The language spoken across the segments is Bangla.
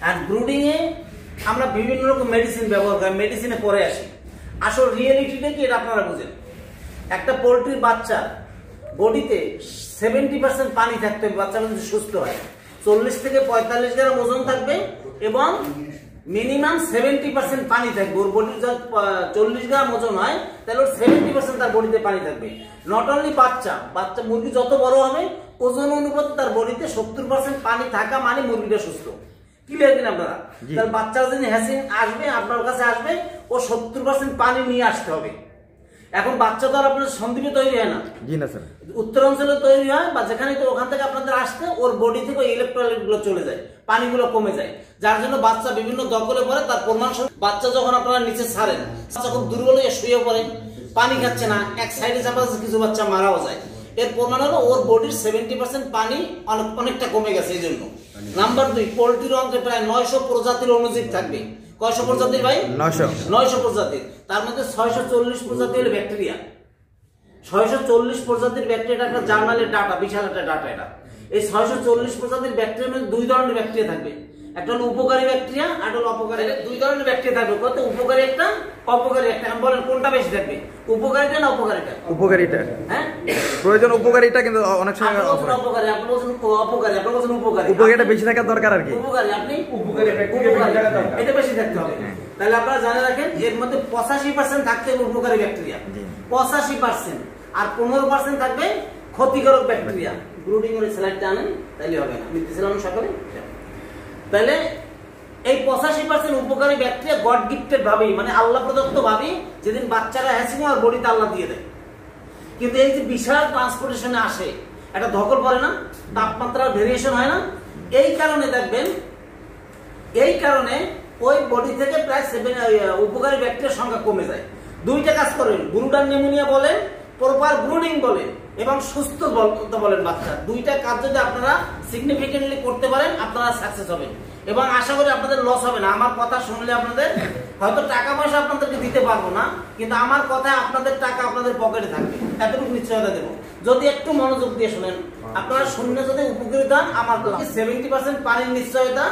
আর ব্রুডিং এ আমরা বিভিন্ন রকম মেডিসিন ব্যবহার করি, মেডিসিনে পরে আসি। আসল রিয়েলিটিটা কি এটা আপনারা বুঝেন। একটা পোল্ট্রির বাচ্চা বডিতে 70% পানি থাকতে হবে, বাচ্চা যদি সুস্থ হয়। 40 থেকে 45 গ্রাম ওজন থাকবে এবং মিনিমাম 70% পানি থাকবে। ওর বডির যদি 40 গ্রাম ওজন হয় তাহলে ওর 70% তার বডিতে পানি থাকবে। নট অনলি বাচ্চা মুরগি যত বড় হবে ওজন অনুপাতে তার বডিতে 70% পানি থাকা মানে মুরগিটা সুস্থ। ক্লিয়ার কিনা আপনারা? তাহলে বাচ্চা যদি হ্যাসিং আসবে আপনার কাছে আসবে, ও 70% পানি নিয়ে আসতে হবে। এখন বাচ্চা তো আর আপনার সন্দ্বীপে তৈরি হয় না, জি না স্যার, উত্তরাঞ্চলে তৈরি হয় বা যেখানে, তো ওখান থেকে আপনাদের আসতে ওর বডি থেকে ইলেকট্রোলাইট গুলো চলে যায়, পানিগুলো কমে যায়, যার জন্য বাচ্চা বিভিন্ন দখলে পড়ে। তার প্রমাণ বাচ্চা যখন আপনারা নিচে ছাড়েন, বাচ্চা খুব দুর্বল হয়ে শুয়ে পড়ে, পানি খাচ্ছে না, এক সাইডে চাপা আছে, কিছু বাচ্চা মারাও যায়। এর প্রমাণ হলো ওর বডির 70% পানি অনেকটা কমে গেছে। এই জন্য নাম্বার 2, পোল্ট্রির অঙ্কে প্রায় 900 প্রজাতির অণুজীব থাকবে। কয়শো প্রজাতির ভাই? 900 প্রজাতির। তার মধ্যে 640 প্রজাতি হলো ব্যাকটেরিয়া। 640 প্রজাতির ব্যাকটেরিয়া একটা জার্নালের ডাটা, বিশাল একটা ডাটা এটা। এই 640 প্রজাতির ব্যাকটেরিয়ার মধ্যে 2 ধরনের ব্যাকটেরিয়া থাকবে, একটা হলো উপকারী ব্যাকটেরিয়া আর একটা হলো অপকারী। 2 ধরনের ব্যাকটেরিয়া থাকবে, কত? উপকারী একটা, অপকারী একটা। আমি বলেন কোনটা বেশি থাকবে, উপকারীটা না অপকারীটা? উপকারীটা। হ্যাঁ, প্রয়োজন উপকারীটা, কিন্তু অনেক সময় অপকারী। আপনি বলছেন অপকারী, আপনি বলছেন উপকারী। উপকারীটা বেশি থাকা দরকার আর কি। উপকারী, আপনি উপকারী, এটা বেশি থাকতে হবে। তাহলে আপনারা জানে রাখেন, এর মধ্যে 85% থাকতে হবে উপকারী ব্যাকটেরিয়া, 85%, আর 15% থাকবে ক্ষতিকারক ব্যাকটেরিয়া। ব্রুডিং এর স্লাইড জানেন তাইলে হবে না, আমি দিছিলাম সকালে। তাহলে এই 85% উপকারী ব্যাকটেরিয়া গড গিফটেড ভাবেই, মানে আল্লাহ প্রদত্ত ভাবেই, যেদিন বাচ্চারা হ্যাসিং আর বডিতে আল্লাহ দিয়ে দেয়। কিন্তু এই যে বিশাল ট্রান্সপোর্টেশনে আসে, একটা ধকল পড়ে না, তাপমাত্রার ভেরিয়েশন হয় না, এই কারণে দেখবেন, এই কারণে ওই বডি থেকে প্রায় উপকারী ব্যাকটেরিয়ার সংখ্যা কমে যায়। 2টা কাজ করেন, ব্রুডার নিউমোনিয়া বলেন, প্রপার ব্রুডিং বলেন এবং সুস্থ বলেন বাচ্চা। 2টা কাজ যদি আপনারা সিগনিফিকেন্টলি করতে পারেন, আপনারা সাকসেস হবেন এবং আশা করি আপনাদের লস হবে না। আমার কথা শুনলে আপনাদের হয়তো টাকা পয়সা আপনাদেরকে দিতে পারবো না, কিন্তু আমার কথায় আপনাদের টাকা আপনাদের পকেটে থাকবে, এতটুকু নিশ্চয়তা দেবো যদি একটু মনোযোগ দিয়ে শুনেন। আপনারা শুনলে যদি উপকৃত হন, আমার 70% পানির নিশ্চয়তা,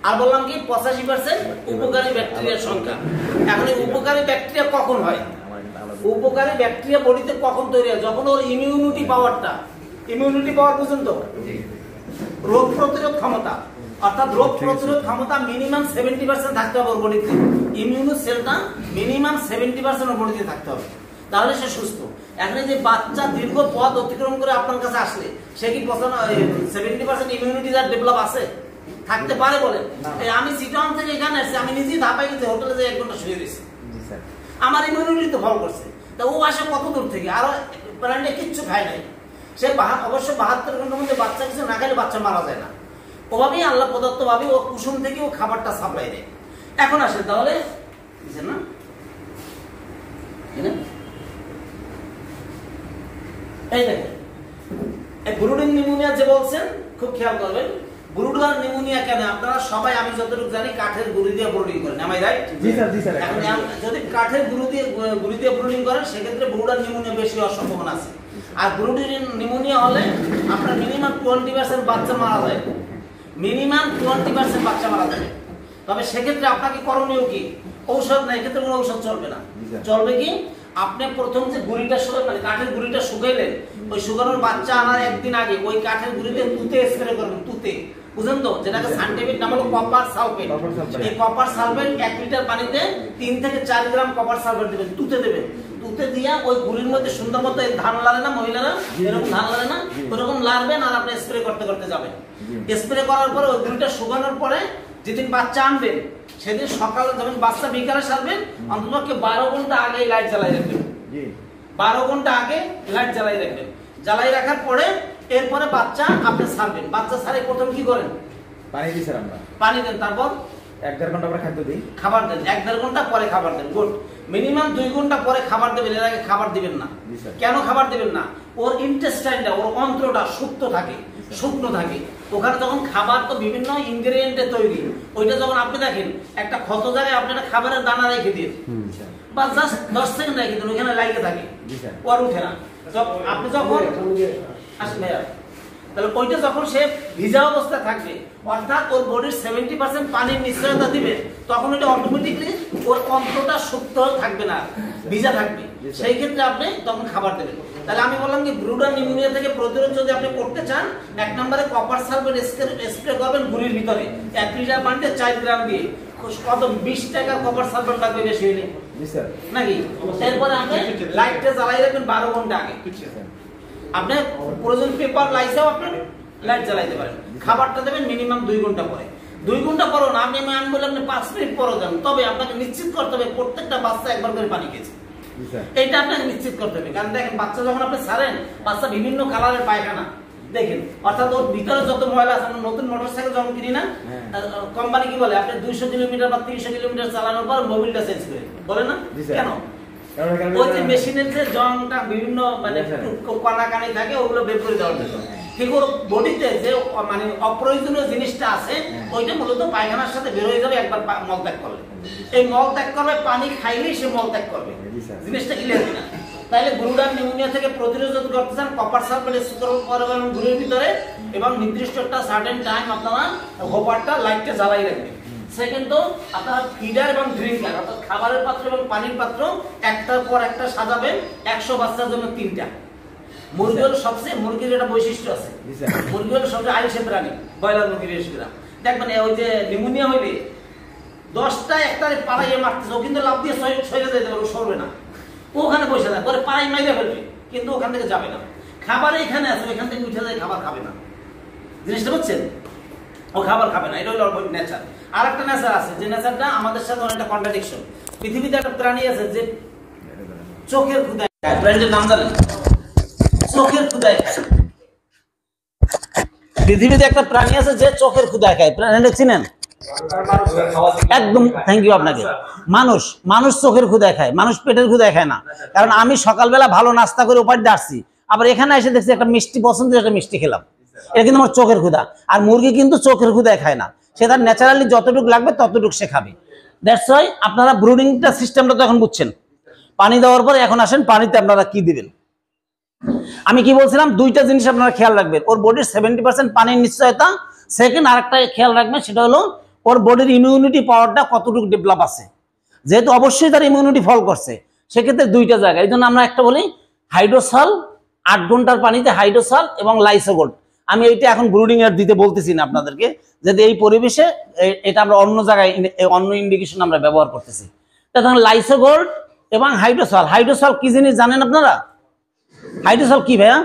আর বললাম কি 85% উপকারী ব্যাকটেরিয়ার সংখ্যা। এখন এই উপকারী ব্যাকটেরিয়া কখন হয়? উপকারী ব্যাকটেরিয়া বডিতে কখন তৈরি হয়? যখন ওর ইমিউনিটি পাওয়ারটা, ইমিউনিটি পাওয়ার বুঝুন তো, রোগ প্রতিরোধ ক্ষমতা, অর্থাৎ রোগ প্রতিরোধ ক্ষমতা মিনিমাম 70% থাকতে হবে ওর বডিতে। ইমিউনো সেলটা মিনিমাম 70% ওর বডিতে থাকতে হবে, তাহলে সে সুস্থ। এখন যে বাচ্চা দীর্ঘ পথ অতিক্রম করে আপনার কাছে আসলে, সে কি 70% ইমিউনিটি যার ডেভেলপ আছে? থাকতে পারে বলে? আমি চিটাং থেকে এখানে আসছি, আমি নিজেই ধাপাই গেছি, হোটেলে যে 1 ঘন্টা শুয়ে রয়েছি, আমার ইমিউনিটি তো ফল করছে। তা ও আসে কত দূর থেকে, আরো প্রাণীটা কিচ্ছু খায় নাই, সে অবশ্য 72 ঘন্টার মধ্যে বাচ্চা কিছু না খাইলে বাচ্চা মারা যায় না। ওভাবেই আল্লাহ প্রদত্ত ভাবে ও কুসুম থেকে ও খাবারটা সাপ্লাই দেয়। এখন আসে তাহলে না, এই দেখেন এই ব্রুডিং নিউমোনিয়া যে বলছেন, খুব খেয়াল করবেন। ব্রুডার নিউমোনিয়া কেন? আপনারা সবাই, আমি যতটুকু জানি, কাঠের গুঁড়ি দিয়ে ব্রুডিং করেন, am I right? G sir, G sir. এখন যদি কাঠের গুঁড়ি দিয়ে ব্রুডিং করেন, সেক্ষেত্রে ব্রুডার নিউমোনিয়া বেশি হওয়ার সম্ভাবনা আছে। আর ব্রুডিং নিউমোনিয়া হলে আপনার মিনিমাম 20% বাচ্চা মারা যায়, মিনিমাম 20% বাচ্চা মারা যাবে। তবে সেক্ষেত্রে আপনাকে করণীয় কি? ঔষধ না, এক্ষেত্রে কোনো ঔষধ চলবে না। চলবে কি? আপনি প্রথম যে গুঁড়িটা মানে কাঠের গুঁড়িটা শুকাইলেন, ওই শুকানোর বাচ্চা আনার 1 দিন আগে ওই কাঠের গুঁড়িতে তুতে স্প্রে করবেন। তুতে বুঝেন তো, যেটাকে সাইন্টিফিক নাম হলো কপার সালফেট। এই কপার সালফেট 1 লিটার পানিতে 3 থেকে 4 গ্রাম কপার সালফেট দেবেন, তুতে দেবেন। তুতে দিয়া ওই গুঁড়ির মধ্যে সুন্দর মতো, এই ধান লাড়ে না মহিলারা, এরকম ধান লাড়ে না, ওরকম লাড়বেন আর আপনি স্প্রে করতে করতে যাবেন। স্প্রে করার পরে ওই গুঁড়িটা শুকানোর পরে যেদিন বাচ্চা আনবেন, সেদিন সকালে যখন বাচ্চা বিকালে সারবেন, অন্তত 12 ঘন্টা আগে লাইট জ্বালাই রাখবেন। 12 ঘন্টা আগে লাইট জ্বালাই রাখবেন। জ্বালাই রাখার পরে এরপরে বাচ্চা আপনি ছাড়বেন। বাচ্চা ছাড়ে প্রথম কি করেন? পানি দিই স্যার, আমরা পানি দেন, তারপর 1-1.5 ঘন্টা পরে খাদ্য দিই, খাবার দেন। 1-1.5 ঘন্টা পরে খাবার দেন। গুড। মিনিমাম 2 ঘন্টা পরে খাবার দেবেন, এর আগে খাবার দিবেন না। কেন খাবার দিবেন না? ওর ইন্টেস্টাইনটা, ওর অন্ত্রটা শুক্ত থাকে, শুকনো থাকে। ওখানে যখন খাবার তো বিভিন্ন ইনগ্রেডিয়েন্টে তৈরি, ওইটা যখন আপনি দেখেন একটা ক্ষত জায়গায় আপনি একটা খাবারের দানা রেখে দিন, বা জাস্ট 10 সেকেন্ড রেখে দিন, ওইখানে লাইকে থাকে, ওর উঠে না। আপনি যখন আসলে তাহলে ওইটা যখন সে ভিজা অবস্থায় থাকবে, অর্থাৎ ওর বডির 70% পানির নিশ্চয়তা দিবে, তখন ওটা অটোমেটিকলি ওর অন্ত্রটা শুক্ত থাকবে না, ভিজা থাকবে। সেই ক্ষেত্রে আপনি তখন খাবার দেবেন। তাহলে আমি বললাম কি ব্রুডার নিউমোনিয়া থেকে প্রতিরোধ যদি আপনি করতে চান, 1 নম্বরে কপার সালফেট স্প্রে করবেন গুড়ির ভিতরে 1 লিটার পানিতে 4 গ্রাম দিয়ে। কত 20 টাকা কপার সালফেট লাগবে বেশি হলে নাকি? এরপরে আপনি লাইটটা জ্বালাই রাখবেন 12 ঘন্টা আগে। আপনি প্রয়োজন পেপার লাইসেও আপনি লাইট জ্বালাইতে পারেন। খাবারটা দেবেন মিনিমাম 2 ঘন্টা পরে। 2 ঘন্টা পরও না, আমি বললাম আপনি 5 মিনিট পরও দেন, তবে আপনাকে নিশ্চিত করতে হবে প্রত্যেকটা বাচ্চা একবার করে পানি খেয়েছে। এটা আপনাকে নিশ্চিত করতে হবে। কারণ দেখেন বাচ্চা যখন আপনি ছাড়েন, বাচ্চা বিভিন্ন কালারের পায়খানা দেখেন, অর্থাৎ ওর ভিতরে যত ময়লা আছে। আমরা নতুন মোটরসাইকেল যখন কিনি না, কোম্পানি কি বলে আপনি 200 কিলোমিটার বা 300 কিলোমিটার চালানোর পর মোবিলটা চেঞ্জ করে, বলে না কেন? ওই যে মেশিনের যে জংটা বিভিন্ন মানে কানাকানি থাকে, ওগুলো বের করে দেওয়ার জন্য। ঠিক ওর বডিতে যে মানে অপ্রয়োজনীয় জিনিসটা আছে, ওইটা মূলত পায়খানার সাথে বের হয়ে যাবে একবার মল ত্যাগ করলে। এই মল ত্যাগ করবে, পানি খাইলেই সে মল ত্যাগ করবে। জিনিসটা ক্লিয়ার কিনা? তাহলে ব্রুডার নিউমোনিয়া থেকে প্রতিরোধ করতে চান, কপার সালফেট স্প্রে করবেন গুড়ির ভিতরে, এবং নির্দিষ্ট একটা সার্টেন টাইম আপনারা হোপারটা লাইটটা জ্বালাই রাখবেন। সেকেন্ড তো আপনারা ফিডার এবং ড্রিঙ্কার, অর্থাৎ খাবারের পাত্র এবং পানির পাত্র একটার পর একটা সাজাবেন। 100 বাচ্চার জন্য 3টা। মুরগি হলো সবচেয়ে, মুরগির একটা বৈশিষ্ট্য আছে, মুরগি হলো সবচেয়ে আইসে প্রাণী, ব্রয়লার মুরগি বিশেষ করে। দেখবেন ওই যে নিউমোনিয়া হইলে 10টা একটারে পাড়াইয়ে মারতেছে, ও কিন্তু লাভ দিয়ে সরে যেতে পারবে, সরবে না, ওখানে বসে থাকে, পরে পাড়াই মাইরে ফেলবে, কিন্তু ওখান থেকে যাবে না। খাবার এখানে আছে, এখান থেকে উঠে যায়, খাবার খাবে না। জিনিসটা বুঝছেন? ও খাবার খাবে না, এটা হলো ওর নেচার। আর একটা নেচার আছে, যে নেচারটা আমাদের সাথে অনেকটা কন্ট্রাডিকশন। পৃথিবীতে একটা প্রাণী আছে যে চোখের ক্ষুধায় খায়। প্রাণীটার নাম জানেন? চোখের ক্ষুধায় খায়। পৃথিবীতে একটা প্রাণী আছে যে চোখের ক্ষুধায় খায়। প্রাণীটা চিনেন? একদম, থ্যাংক ইউ আপনাকে। মানুষ চোখের ক্ষুধায় খায়, মানুষ পেটের ক্ষুধায় খায় না। কারণ আমি সকালবেলা ভালো নাস্তা করে ওপার দিয়ে আসছি, আবার এখানে এসে দেখছি একটা মিষ্টি পছন্দের একটা মিষ্টি খেলাম, এটা কিন্তু আমার চোখের ক্ষুধা। আর মুরগি কিন্তু চোখের ক্ষুধায় খায় না, সে তার ন্যাচারালি যতটুকু লাগবে ততটুকু সে খাবে। দ্যাটস ওয়াই আপনারা ব্রুডিংটা সিস্টেমটা তো এখন বুঝছেন। পানি দেওয়ার পরে এখন আসেন পানিতে আপনারা কি দিবেন। আমি কি বলছিলাম, 2টা জিনিস আপনারা খেয়াল রাখবেন। ওর বডির 70% পানির নিশ্চয়তা। সেকেন্ড আরেকটা খেয়াল রাখবেন, সেটা হলো ওর বডির ইমিউনিটি পাওয়ারটা কতটুকু ডেভেলপ আছে। যেহেতু অবশ্যই তার ইমিউনিটি ফল করছে, সেক্ষেত্রে 2টা জায়গা। এই জন্য আমরা একটা বলি হাইড্রোসাল, 8 ঘন্টার পানিতে হাইড্রোসাল এবং লাইসোগোল্ড। আমি এইটা এখন ব্রুডিং এর দিতে বলতেছি না আপনাদেরকে, যদি এই পরিবেশে এটা আমরা অন্য জায়গায় অন্য ইন্ডিকেশন আমরা ব্যবহার করতেছি। তখন লাইসোগোল্ড এবং হাইড্রোসাল। হাইড্রোসাল কি জিনিস জানেন আপনারা? হাইড্রোসাল কি ভাইয়া?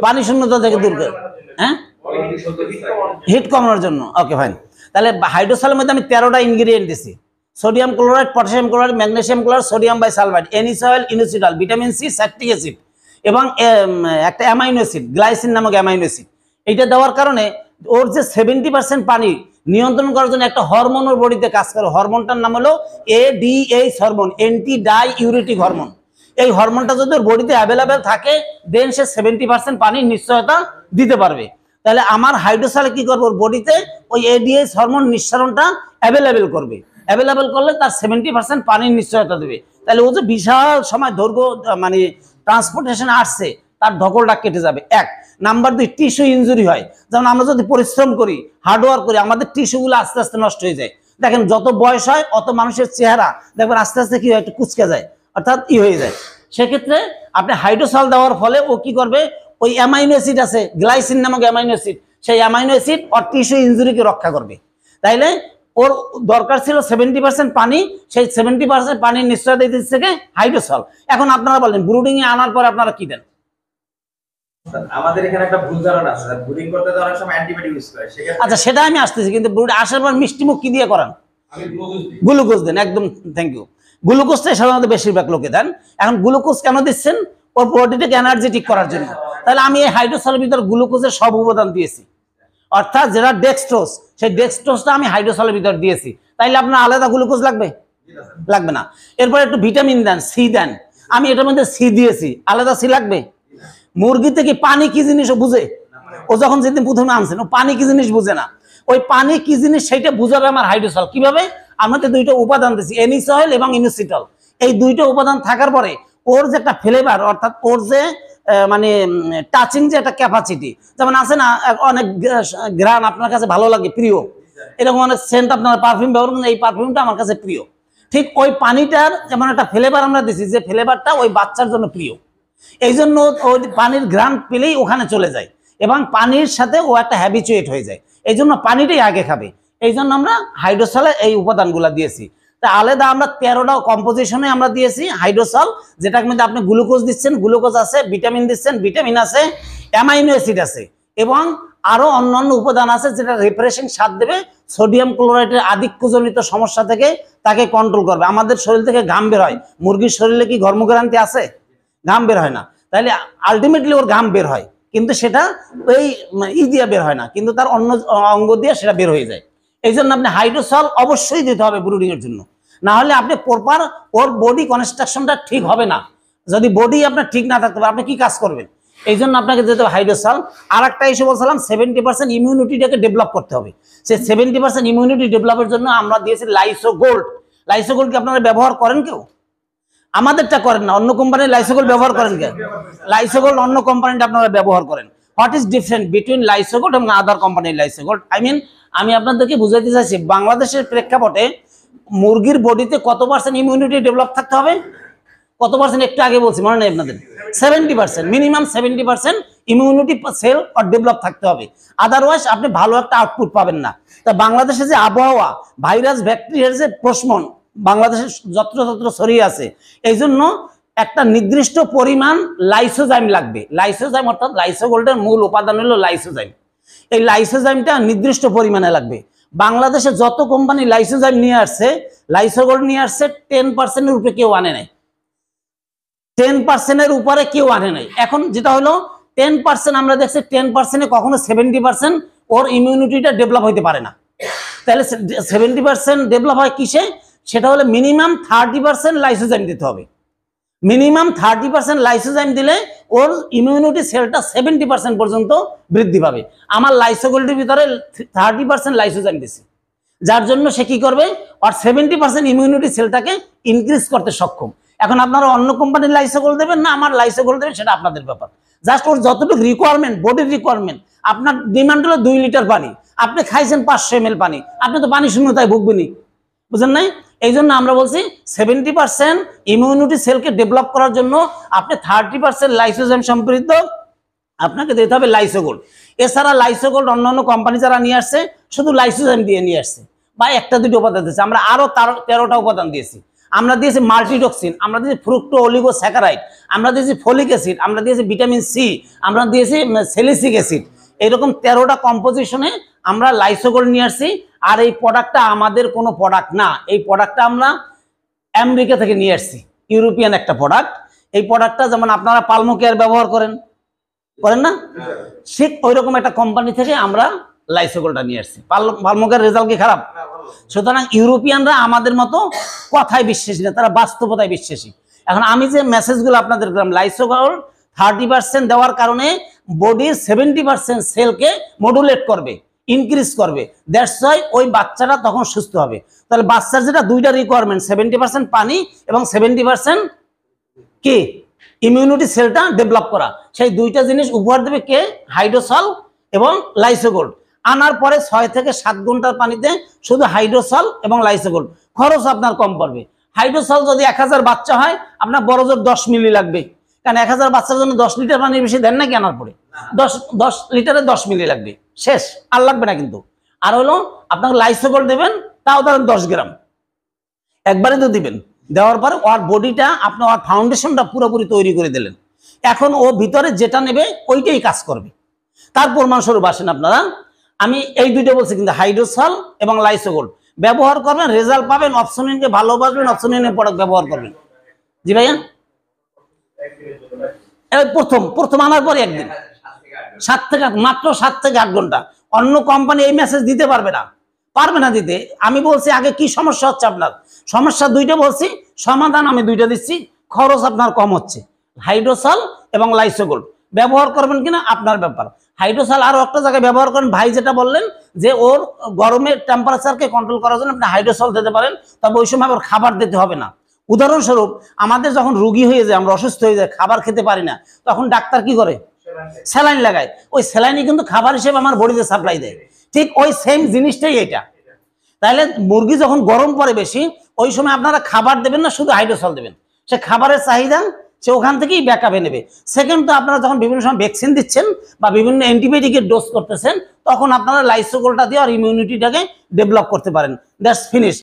পানি শূন্যতা থেকে দূর করে, হ্যাঁ, হিট কমানোর জন্য। Okay fine. তাহলে হাইড্রোসালের মধ্যে আমি 13টা ইনগ্রেডিয়েন্ট দিছি। Sodium chloride, potassium chloride, magnesium chloride, sodium bisulphide, NaCl, inositol, vitamin C, lactic acid এবং একটা অ্যামাইনো অ্যাসিড, গ্লাইসিন নামক অ্যামাইনো অ্যাসিড। এইটা দেওয়ার কারণে ওর যে 70% পানি নিয়ন্ত্রণ করার জন্য একটা হরমোন ওর বডিতে কাজ করে। হরমোনটার নাম হলো ADH hormone, anti die ইউরেটিক hormone. এই হরমোনটা যদি ওর বডিতে অ্যাভেলেবেল থাকে, দেন সে 70% পানির নিশ্চয়তা দিতে পারবে। তাহলে আমার হাইড্রোসালে কি করবে, ওর বডিতে ওই ADH হরমোন নিঃসরণটা অ্যাভেলেবেল করবে। অ্যাভেলেবেল করলে তার 70% পানির নিশ্চয়তা দেবে। তাহলে ও যে বিশাল সময় দৈর্ঘ্য মানে ট্রান্সপোর্টেশন আসছে, তার ধকলটা কেটে যাবে। 1 নাম্বার 2, টিস্যু ইনজুরি হয়। যেমন আমরা যদি পরিশ্রম করি, হার্ডওয়ার্ক করি, আমাদের টিস্যুগুলো আস্তে আস্তে নষ্ট হয়ে যায়। দেখেন যত বয়স হয় অত মানুষের চেহারা দেখবেন আস্তে আস্তে কি হয়, একটু কুচকে যায়, অর্থাৎ হয়ে যায়। সেক্ষেত্রে আপনি হাইড্রোসাল দেওয়ার ফলে ও কি করবে, ওই অ্যামাইনো অ্যাসিড আছে, গ্লাইসিন নামক অ্যামাইনো অ্যাসিড, সেই অ্যামাইনো অ্যাসিড ওর টিস্যু ইনজুরিকে রক্ষা করবে। তাইলে ওর দরকার ছিল 70% পানি, সেই 70% পানির নিশ্চয়তা দিচ্ছে থেকে হাইড্রোসাল। এখন আপনারা বলেন ব্রুডিং এ আনার পরে আপনারা কি দেন? আমাদের এখানে একটা ভুল ধারণা আছে, ব্রুডিং করতে তো অনেক সময় অ্যান্টিবায়োটিক ইউজ করে। আচ্ছা, সেটা আমি আসতেছি, কিন্তু ব্রুড আসার পর মিষ্টি মুখ কি দিয়ে করান? গ্লুকোজ দেন। একদম থ্যাংক ইউ। গ্লুকোজটাই সাধারণত বেশিরভাগ লোকে দেন। এখন গ্লুকোজ কেন দিচ্ছেন? ওর বডিটাকে এনার্জেটিক করার জন্য। তাহলে আমি এই হাইড্রোসালের ভিতর গ্লুকোজের সব উপাদান দিয়েছি, অর্থাৎ যেটা ডেক্সট্রোজ, সেই ডেক্সট্রোজটা আমি হাইড্রোসালের ভিতর দিয়েছি। তাইলে আপনার আলাদা গ্লুকোজ লাগবে? লাগবে না। এরপর একটু ভিটামিন দেন, সি দেন। আমি এটার মধ্যে সি দিয়েছি, আলাদা সি লাগবে? মুরগি থেকে পানি কি জিনিস ও বুঝে? ও যখন যেদিন প্রথমে আনছেন, ও পানি কি জিনিস বুঝে না। ওই পানি কি জিনিস সেইটা বুঝাবে আমার হাইড্রোসাল। কিভাবে? আমাদের 2টা উপাদান দিয়েছি, NaCl এবং ইনোসিটল। এই 2টা উপাদান থাকার পরে ওর যে একটা ফ্লেভার, অর্থাৎ ওর যে মানে টাচিং যে একটা ক্যাপাসিটি, যেমন আছে না অনেক ঘ্রাণ আপনার কাছে ভালো লাগে, প্রিয়, এরকম অনেক সেন্ট আপনার পারফিউম ব্যবহার করেন, এই পারফিউমটা আমার কাছে প্রিয়। ঠিক ওই পানিটার যেমন একটা ফ্লেভার আমরা দিচ্ছি, যে ফ্লেভারটা ওই বাচ্চার জন্য প্রিয়, এই জন্য ওই পানির ঘ্রাণ পেলেই ওখানে চলে যায় এবং পানির সাথে ও একটা হ্যাবিচুয়েট হয়ে যায়, এই জন্য পানিটাই আগে খাবে। এই জন্য আমরা হাইড্রোসলে এই উপাদানগুলো দিয়েছি। তা আলাদা আমরা 13টা কম্পোজিশনে আমরা দিয়েছি হাইড্রোসল, যেটার মধ্যে আপনি গ্লুকোজ দিচ্ছেন, গ্লুকোজ আছে, ভিটামিন দিচ্ছেন, ভিটামিন আছে, অ্যামাইনো অ্যাসিড আছে এবং আরো অন্যান্য উপাদান আছে যেটা রিফ্রেশিং স্বাদ দেবে, সোডিয়াম ক্লোরাইডের আধিক্যজনিত সমস্যা থেকে তাকে কন্ট্রোল করবে। আমাদের শরীর থেকে ঘাম বের হয়, মুরগির শরীরে কি ঘর্মগ্রান্তি আছে? ঘাম বের হয় না, তাহলে আলটিমেটলি ওর ঘাম বের হয়, কিন্তু সেটা ওই দিয়ে বের হয় না, কিন্তু তার অন্য অঙ্গ দিয়ে সেটা বের হয়ে যায়। এই জন্য আপনি হাইড্রোসল অবশ্যই দিতে হবে ব্রুডিং এর জন্য, না হলে আপনি প্রপার ওর বডি কনস্ট্রাকশনটা ঠিক হবে না। যদি বডি আপনার ঠিক না থাকতে পারে আপনি কি কাজ করবেন? এই জন্য আপনাকে দিতে হবে হাইড্রোসল। আর একটা এসে বলছিলাম 70% ইমিউনিটিটাকে ডেভেলপ করতে হবে। সেই 70% ইমিউনিটি ডেভেলপের জন্য আমরা দিয়েছি লাইসোগোল্ড। লাইসোগোল্ড কি আপনারা ব্যবহার করেন কেউ? আমাদেরটা করেন না, অন্য কোম্পানির লাইসোগোল্ড ব্যবহার করেন কেন? লাইসোগোল্ড অন্য কোম্পানিটা আপনারা ব্যবহার করেন। হোয়াট ইজ ডিফারেন্ট বিটুইন লাইসোগোল্ড এবং আদার কোম্পানির লাইসোগোল্ড? আমি আপনাদেরকে বুঝাইতে চাইছি বাংলাদেশের প্রেক্ষাপটে মুরগির বডিতে কত পার্সেন্ট ইমিউনিটি ডেভেলপ থাকতে হবে? কত পার্সেন্ট একটু আগে বলছি, মনে নেই আপনাদের? 70%, মিনিমাম 70% ইমিউনিটি সেল আর ডেভেলপ থাকতে হবে, আদারওয়াইজ আপনি ভালো একটা আউটপুট পাবেন না। তা বাংলাদেশে যে আবহাওয়া, ভাইরাস ব্যাকটেরিয়ার যে প্রশমন বাংলাদেশে যত্র ছড়িয়ে আছে, এই জন্য একটা নির্দিষ্ট পরিমাণ লাইসোজাইম লাগবে। লাইসোজাইম অর্থাৎ লাইসোগোল্ডের মূল উপাদান হলো লাইসোজাইম। এই লাইসোজাইমটা নির্দিষ্ট পরিমাণে লাগবে। বাংলাদেশে যত কোম্পানি লাইসোজাইম নিয়ে আসছে, লাইসোগোল্ড নিয়ে আসছে 10%-এর উপরে কেউ আনে নাই। 10%-এর উপরে কেউ আনে নাই। এখন যেটা হলো 10% আমরা দেখছি 10%-এ কখনো 70% ওর ইমিউনিটিটা ডেভেলপ হইতে পারে না। তাহলে 70% ডেভেলপ হয় কিসে? সেটা হলো মিনিমাম 30% লাইসোজাইম দিতে হবে। মিনিমাম 30% লাইসোজাইম দিলে ওর ইমিউনিটি সেলটা 70% পর্যন্ত বৃদ্ধি পাবে। আমার লাইসোগোল্ডের ভিতরে 30% লাইসোজাইম দিছে, যার জন্য সে কি করবে, আর 70% ইমিউনিটি সেলটাকে ইনক্রিজ করতে সক্ষম। এখন আপনারা অন্য কোম্পানির লাইসোগোল্ড দেবেন না আমার লাইসোগোল্ড দেবেন, সেটা আপনাদের ব্যাপার। জাস্ট ওর যতটুকু রিকোয়ারমেন্ট, বডির রিকোয়ারমেন্ট, আপনার ডিমান্ড হলো 2 লিটার পানি, আপনি খাইছেন 500 ml পানি, আপনি তো পানি শূন্যতায় ভুগবেনই, বুঝলেন নাই? এই জন্য আমরা বলছি 70% ইমিউনিটি সেলকে ডেভেলপ করার জন্য আপনি 30% লাইসোজাইম সমৃদ্ধ আপনাকে দিতে হবে লাইসোগোল্ড। এছাড়া লাইসোগোল্ড অন্যান্য কোম্পানি যারা নিয়ে আসছে শুধু লাইসোজাইম দিয়ে নিয়ে আসছে বা একটা দুটো উপাদান দিয়েছে, আমরা আরো 13টা উপাদান দিয়েছি। আমরা দিয়েছি মাল্টিডক্সিন, আমরা দিয়েছি ফ্রুক্টো অলিগোস্যাকারাইড, আমরা দিয়েছি ফলিক অ্যাসিড, আমরা দিয়েছি ভিটামিন সি, আমরা দিয়েছি স্যালিসিক অ্যাসিড। এরকম 13টা কম্পোজিশনে আমরা লাইসোগোল্ড নিয়ে আসছি। আর এই প্রোডাক্টটা আমাদের কোনো প্রোডাক্ট না, এই প্রোডাক্টটা আমরা আমেরিকা থেকে নিয়ে আসছি, ইউরোপিয়ান একটা প্রোডাক্ট। এই প্রোডাক্টটা যেমন আপনারা পালমো কেয়ার ব্যবহার করেন না, ঠিক ওই রকম একটা কোম্পানি থেকে আমরা লাইসোগোল্ডটা নিয়ে আসছি। পালমো কেয়ার রেজাল্ট কি খারাপ? সুতরাং ইউরোপিয়ানরা আমাদের মতো কথায় বিশ্বাসী না, তারা বাস্তবতায় বিশ্বাসী। এখন আমি যে মেসেজগুলো আপনাদের দিলাম, লাইসোগোল্ড 30% দেওয়ার কারণে বডির 70% সেলকে মডুলেট করবে, ইনক্রিজ করবে, দ্যাটস ওয়াই ওই বাচ্চাটা তখন সুস্থ হবে। তাহলে বাচ্চার যেটা দুইটা রিকোয়ারমেন্ট, 70% পানি এবং 70% কি ইমিউনিটি সেলটা ডেভেলপ করা, সেই দুইটা জিনিস উপহার দেবে কে? হাইড্রোসল এবং লাইসোগোল্ড। আনার পরে 6 থেকে 7 ঘন্টার পানিতে শুধু হাইড্রোসল এবং লাইসোগোল্ড, খরচ আপনার কম পড়বে। হাইড্রোসল যদি 1000 বাচ্চা হয় আপনার বড় জোর 10 মিলি লাগবে, কারণ 1000 বাচ্চার জন্য 10 লিটার পানি বেশি দেন নাকি? আনার পরে 10 লিটারে 10 মিলি লাগবে, শেষ, আর লাগবে না কিন্তু। আর হলো আপনার লাইসোগোল্ড দেবেন, তাও ধরেন 10 গ্রাম, একবারে তো দিবেন। দেওয়ার পরে ওর বডিটা আপনার ওর ফাউন্ডেশনটা পুরোপুরি তৈরি করে দিলেন। এখন ও ভিতরে যেটা নেবে ওইটাই কাজ করবে। তার প্রমাণস্বরূপ আসেন আপনারা, আমি এই দুইটা বলছি কিন্তু হাইড্রোসল এবং লাইসোগোল্ড ব্যবহার করবেন, রেজাল্ট পাবেন, অপশনিনকে ভালোবাসবেন, অপশনিনের প্রোডাক্ট ব্যবহার করবেন। জি ভাইয়া, প্রথম আনার পরে একদিন মাত্র 7 থেকে 8 ঘন্টা। অন্য কোম্পানি এই মেসেজ দিতে পারবে না দিতে। আমি বলছি আগে কি সমস্যা হচ্ছে আপনার, সমস্যা দুইটা বলছি, সমাধান আমি দুইটা দিচ্ছি, খরচ আপনার কম হচ্ছে। হাইড্রোসল এবং লাইসোগোল্ড ব্যবহার করবেন কিনা আপনার ব্যাপার। হাইড্রোসল আরো একটা জায়গায় ব্যবহার করেন, ভাই যেটা বললেন যে ওর গরমের টেম্পারেচারকে কন্ট্রোল করার জন্য আপনি হাইড্রোসল দিতে পারেন, তবে ওই সময় ওর খাবার দিতে হবে না, উদাহরণস্বরূপ আমাদের যখন রোগী হয়ে যায়, আমরা অসুস্থ হয়ে যায়, খাবার খেতে পারি না, তখন ডাক্তার কি করে? স্যালাইন লাগায়। ওই স্যালাইনই কিন্তু খাবার হিসেবে আমার বডিতে সাপ্লাই দেয়। ঠিক ওই সেম জিনিসটাই এটা। তাহলে মুরগি যখন গরম পড়ে বেশি, ওই সময় আপনারা খাবার দেবেন না, শুধু হাইড্রোসল দেবেন। সে খাবারের চাহিদা সে ওখান থেকেই ব্যাকআপে নেবে। সেকেন্ড, তো আপনারা যখন বিভিন্ন সময় ভ্যাকসিন দিচ্ছেন বা বিভিন্ন অ্যান্টিবায়োটিকের ডোজ করতেছেন, তখন আপনারা লাইসোকোলটা দিয়ে আর ইমিউনিটিটাকে ডেভেলপ করতে পারেন। That's finish.